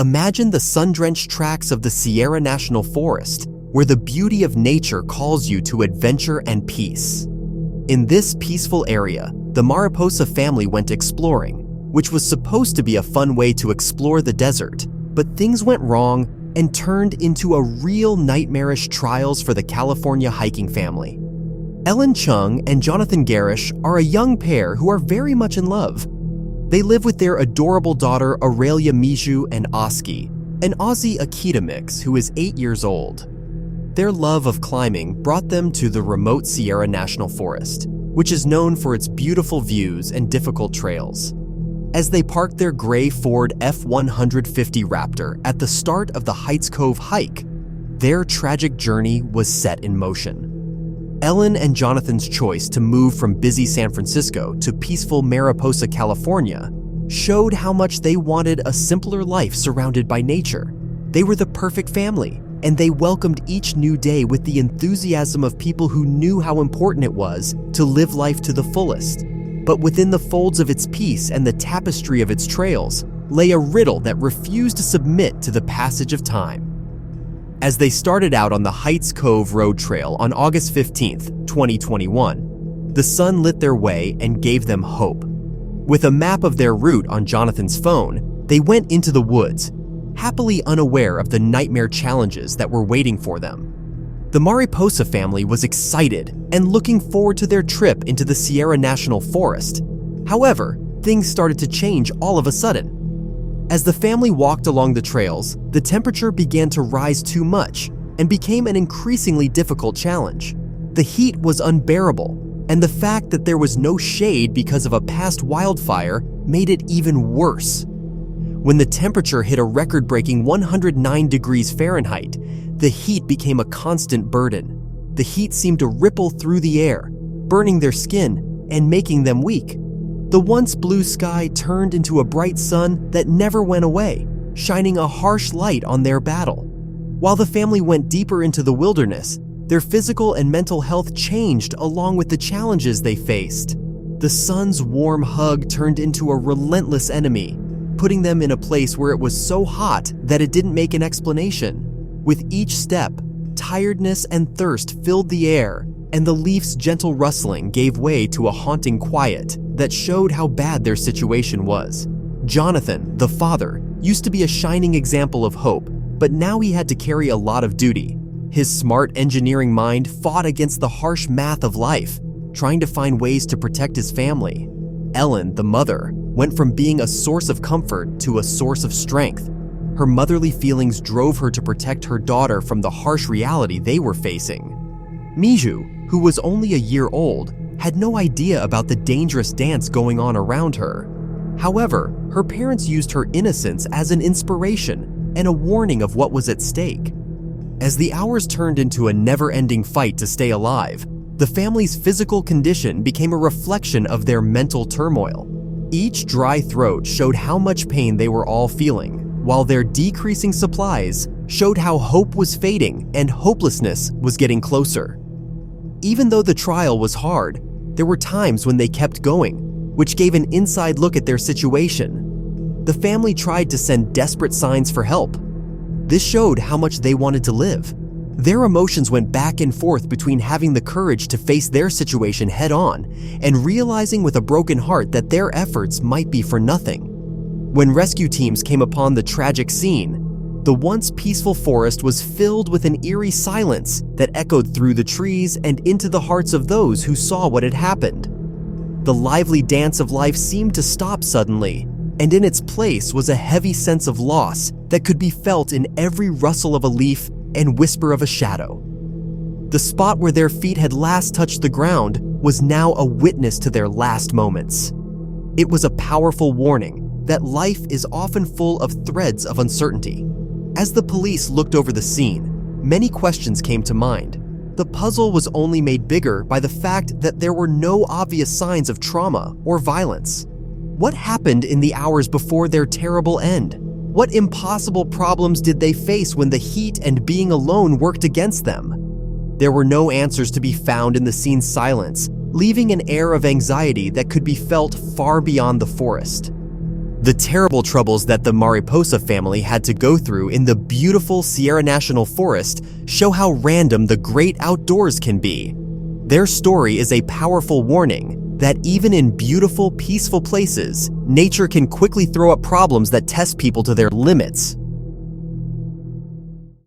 Imagine the sun-drenched tracts of the Sierra National Forest, where the beauty of nature calls you to adventure and peace. In this peaceful area, the Mariposa family went exploring, which was supposed to be a fun way to explore the desert, but things went wrong and turned into a real nightmarish trials for the California hiking family. Ellen Chung and Jonathan Garish are a young pair who are very much in love. They live with their adorable daughter Aurelia Miju and Oski, an Aussie Akita mix who is 8 years old. Their love of climbing brought them to the remote Sierra National Forest, which is known for its beautiful views and difficult trails. As they parked their gray Ford F-150 Raptor at the start of the Heights Cove hike, their tragic journey was set in motion. Ellen and Jonathan's choice to move from busy San Francisco to peaceful Mariposa, California, showed how much they wanted a simpler life surrounded by nature. They were the perfect family, and they welcomed each new day with the enthusiasm of people who knew how important it was to live life to the fullest. But within the folds of its peace and the tapestry of its trails lay a riddle that refused to submit to the passage of time. As they started out on the Heights Cove Road Trail on August 15, 2021, the sun lit their way and gave them hope. With a map of their route on Jonathan's phone, they went into the woods, happily unaware of the nightmare challenges that were waiting for them. The Mariposa family was excited and looking forward to their trip into the Sierra National Forest. However, things started to change all of a sudden. As the family walked along the trails, the temperature began to rise too much and became an increasingly difficult challenge. The heat was unbearable, and the fact that there was no shade because of a past wildfire made it even worse. When the temperature hit a record-breaking 109 degrees Fahrenheit, the heat became a constant burden. The heat seemed to ripple through the air, burning their skin and making them weak. The once blue sky turned into a bright sun that never went away, shining a harsh light on their battle. While the family went deeper into the wilderness, their physical and mental health changed along with the challenges they faced. The sun's warm hug turned into a relentless enemy, putting them in a place where it was so hot that it didn't make an explanation. With each step, tiredness and thirst filled the air, and the leaves' gentle rustling gave way to a haunting quiet that showed how bad their situation was. Jonathan, the father, used to be a shining example of hope, but now he had to carry a lot of duty. His smart engineering mind fought against the harsh math of life, trying to find ways to protect his family. Ellen, the mother, went from being a source of comfort to a source of strength. Her motherly feelings drove her to protect her daughter from the harsh reality they were facing. Miju, who was only a year old, had no idea about the dangerous dance going on around her. However, her parents used her innocence as an inspiration and a warning of what was at stake. As the hours turned into a never-ending fight to stay alive, the family's physical condition became a reflection of their mental turmoil. Each dry throat showed how much pain they were all feeling, while their decreasing supplies showed how hope was fading and hopelessness was getting closer. Even though the trial was hard, there were times when they kept going, which gave an inside look at their situation. The family tried to send desperate signs for help. This showed how much they wanted to live. Their emotions went back and forth between having the courage to face their situation head-on and realizing with a broken heart that their efforts might be for nothing. When rescue teams came upon the tragic scene, the once peaceful forest was filled with an eerie silence that echoed through the trees and into the hearts of those who saw what had happened. The lively dance of life seemed to stop suddenly, and in its place was a heavy sense of loss that could be felt in every rustle of a leaf and whisper of a shadow. The spot where their feet had last touched the ground was now a witness to their last moments. It was a powerful warning that life is often full of threads of uncertainty. As the police looked over the scene, many questions came to mind. The puzzle was only made bigger by the fact that there were no obvious signs of trauma or violence. What happened in the hours before their terrible end? What impossible problems did they face when the heat and being alone worked against them? There were no answers to be found in the scene's silence, leaving an air of anxiety that could be felt far beyond the forest. The terrible troubles that the Mariposa family had to go through in the beautiful Sierra National Forest show how random the great outdoors can be. Their story is a powerful warning that even in beautiful, peaceful places, nature can quickly throw up problems that test people to their limits.